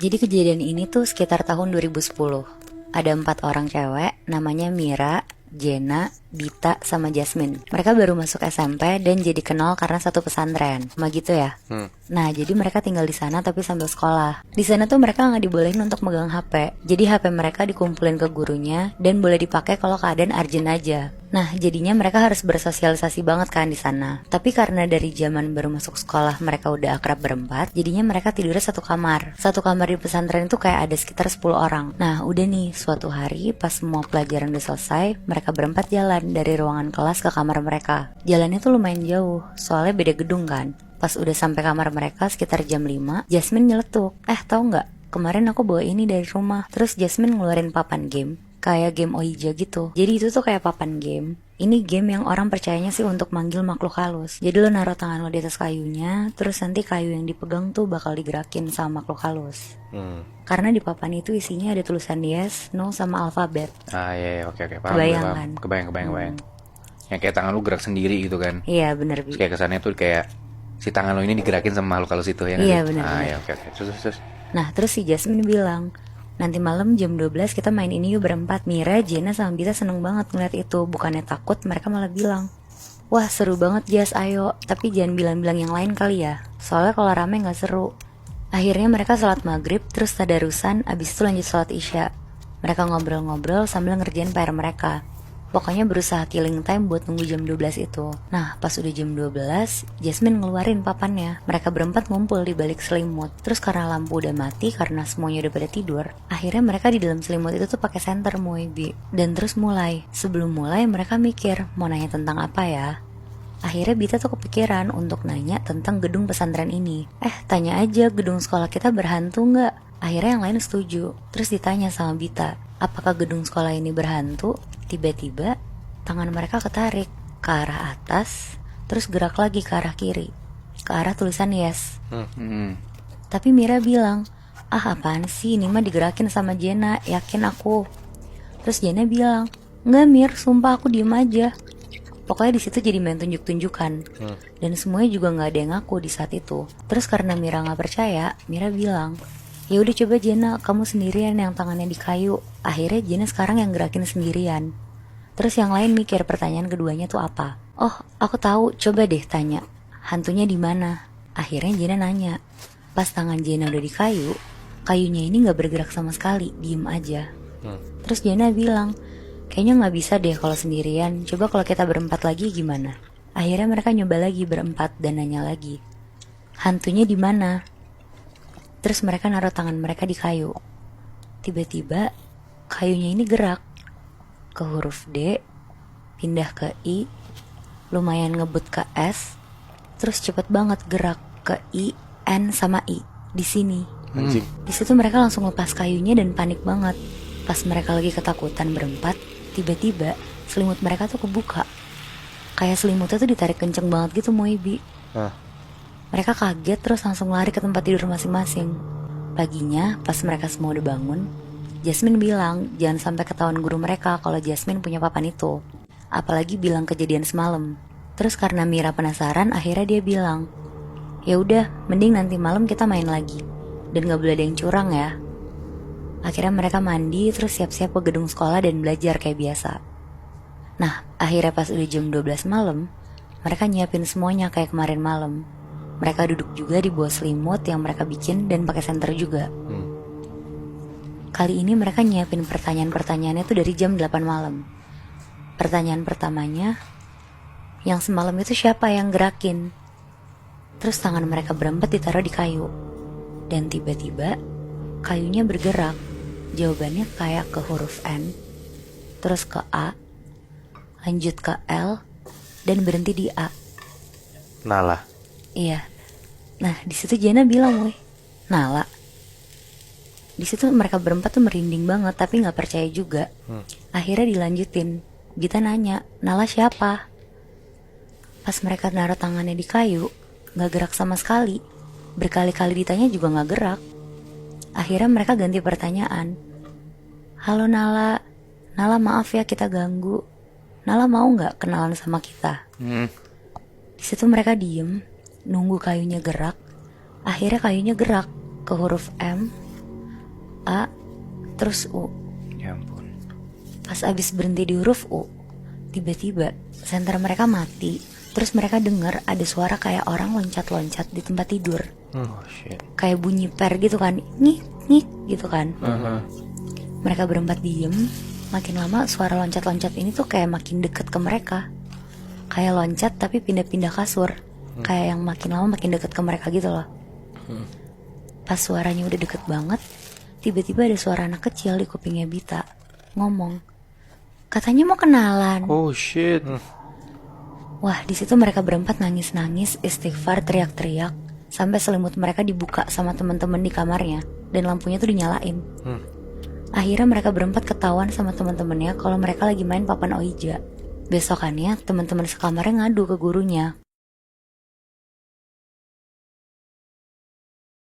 Jadi kejadian ini tuh sekitar tahun 2010. Ada 4 orang cewek, namanya Mira, Jenna, Dita, sama Jasmine. Mereka baru masuk SMP dan jadi kenal karena satu pesantren. Sama gitu ya? Nah, jadi mereka tinggal di sana tapi sambil sekolah. Di sana tuh mereka nggak dibolehin untuk megang HP. Jadi HP mereka dikumpulin ke gurunya dan boleh dipakai kalau keadaan urgent aja. Nah, jadinya mereka harus bersosialisasi banget kan di sana. Tapi karena dari zaman baru masuk sekolah mereka udah akrab berempat, jadinya mereka tidurnya satu kamar. Satu kamar di pesantren itu kayak ada sekitar 10 orang. Nah, udah nih, suatu hari pas semua pelajaran udah selesai, mereka berempat jalan dari ruangan kelas ke kamar mereka. Jalannya tuh lumayan jauh, soalnya beda gedung kan. Pas udah sampai kamar mereka sekitar jam 5, Jasmine nyeletuk. Tahu nggak? Kemarin aku bawa ini dari rumah. Terus Jasmine ngeluarin papan game. Kayak game Ouija gitu. Jadi itu tuh kayak papan game. Ini game yang orang percayanya sih untuk manggil makhluk halus. Jadi lo naruh tangan lo di atas kayunya, terus nanti kayu yang dipegang tuh bakal digerakin sama makhluk halus. Karena di papan itu isinya ada tulisan yes, no, sama alfabet. Iya, oke, paham. Kebayang Paham. kan? Kebayang. Yang kayak tangan lu gerak sendiri gitu kan. Iya bener Bi. Terus kayak kesannya tuh kayak si tangan lo ini digerakin sama makhluk halus itu ya nggak Iya, sih? benar. Iya, oke. Terus. Nah terus si Jasmine bilang, nanti malam jam 12 kita main ini yuk berempat. Mira, Jenna, sama Bita seneng banget ngeliat itu. Bukannya takut, mereka malah bilang, wah seru banget Jas, ayo. Tapi jangan bilang-bilang yang lain kali ya, soalnya kalau rame gak seru. Akhirnya mereka sholat maghrib, terus tadarusan, abis itu lanjut sholat isya. Mereka ngobrol-ngobrol sambil ngerjain PR mereka. Pokoknya berusaha killing time buat nunggu jam 12 itu. Nah, pas udah jam 12, Jasmine ngeluarin papannya. Mereka berempat ngumpul di balik selimut. Terus karena lampu udah mati, karena semuanya udah pada tidur, akhirnya mereka di dalam selimut itu tuh pakai senter Moebi. Dan terus mulai. Sebelum mulai, mereka mikir mau nanya tentang apa ya. Akhirnya Bita tuh kepikiran untuk nanya tentang gedung pesantren ini. Tanya aja, gedung sekolah kita berhantu nggak? Akhirnya yang lain setuju. Terus ditanya sama Bita, apakah gedung sekolah ini berhantu? Tiba-tiba tangan mereka ketarik ke arah atas, terus gerak lagi ke arah kiri, ke arah tulisan yes. Tapi Mira bilang, apaan sih, ini mah digerakin sama Jenna, yakin aku. Terus Jenna bilang, enggak Mir, sumpah aku diem aja. Pokoknya di situ jadi main tunjuk-tunjukkan. Dan semuanya juga nggak ada yang ngaku di saat itu. Terus karena Mira nggak percaya, Mira bilang, ya udah coba Jenna, kamu sendirian yang tangannya di kayu. Akhirnya Jenna sekarang yang gerakin sendirian. Terus yang lain mikir pertanyaan keduanya tuh apa. Oh, aku tahu, coba deh tanya, hantunya di mana? Akhirnya Jenna nanya. Pas tangan Jenna udah di kayu, kayunya ini nggak bergerak sama sekali, diem aja. Terus Jenna bilang, kayaknya nggak bisa deh kalau sendirian. Coba kalau kita berempat lagi gimana? Akhirnya mereka nyoba lagi berempat dan nanya lagi, hantunya di mana? Terus mereka naruh tangan mereka di kayu. Tiba-tiba kayunya ini gerak ke huruf D, pindah ke I, lumayan ngebut ke S, terus cepet banget gerak ke I, N sama I di sini. Di situ mereka langsung lepas kayunya dan panik banget. Pas mereka lagi ketakutan berempat, tiba-tiba selimut mereka tuh kebuka. Kayak selimutnya tuh ditarik kenceng banget gitu Moebi. Mereka kaget terus langsung lari ke tempat tidur masing-masing. Paginya pas mereka semua udah bangun, Jasmine bilang jangan sampai ketahuan guru mereka kalau Jasmine punya papan itu. Apalagi bilang kejadian semalam. Terus karena Mira penasaran, akhirnya dia bilang, ya udah, mending nanti malam kita main lagi. Dan gak boleh ada yang curang ya. Akhirnya mereka mandi terus siap-siap ke gedung sekolah dan belajar kayak biasa. Nah, akhirnya pas udah jam 12 malam, mereka nyiapin semuanya kayak kemarin malam. Mereka duduk juga di bawah selimut yang mereka bikin dan pakai senter juga. Kali ini mereka nyiapin pertanyaan-pertanyaannya tuh dari jam 8 malam. Pertanyaan pertamanya, yang semalam itu siapa yang gerakin? Terus tangan mereka berempat ditaruh di kayu. Dan tiba-tiba kayunya bergerak. Jawabannya kayak ke huruf N, terus ke A, lanjut ke L, dan berhenti di A. Nala. Iya. Nah di situ Jenna bilang, weh, Nala. Di situ mereka berempat tuh merinding banget tapi nggak percaya juga. Akhirnya dilanjutin. Gita nanya, Nala siapa? Pas mereka naruh tangannya di kayu, nggak gerak sama sekali. Berkali-kali ditanya juga nggak gerak. Akhirnya mereka ganti pertanyaan. Halo Nala, Nala maaf ya kita ganggu. Nala mau nggak kenalan sama kita? Di situ mereka diem, nunggu kayunya gerak. Akhirnya kayunya gerak ke huruf M, A, terus U. Ya ampun. Pas abis berhenti di huruf U, tiba-tiba senter mereka mati. Terus mereka dengar ada suara kayak orang loncat-loncat di tempat tidur. Oh shit. Kayak bunyi per gitu kan, nyik nyik gitu kan. Mereka berempat diem. Makin lama suara loncat-loncat ini tuh kayak makin deket ke mereka. Kayak loncat tapi pindah-pindah kasur. Kayak yang makin lama makin deket ke mereka gitu loh. Pas suaranya udah deket banget, tiba-tiba ada suara anak kecil di kupingnya Bita ngomong, katanya mau kenalan. Oh shit. Wah, di situ mereka berempat nangis-nangis, istighfar, teriak-teriak, sampai selimut mereka dibuka sama teman-teman di kamarnya dan lampunya tuh dinyalain. Akhirnya mereka berempat ketahuan sama teman-temannya kalau mereka lagi main papan Ouija. Besokannya teman-teman sekamarnya ngadu ke gurunya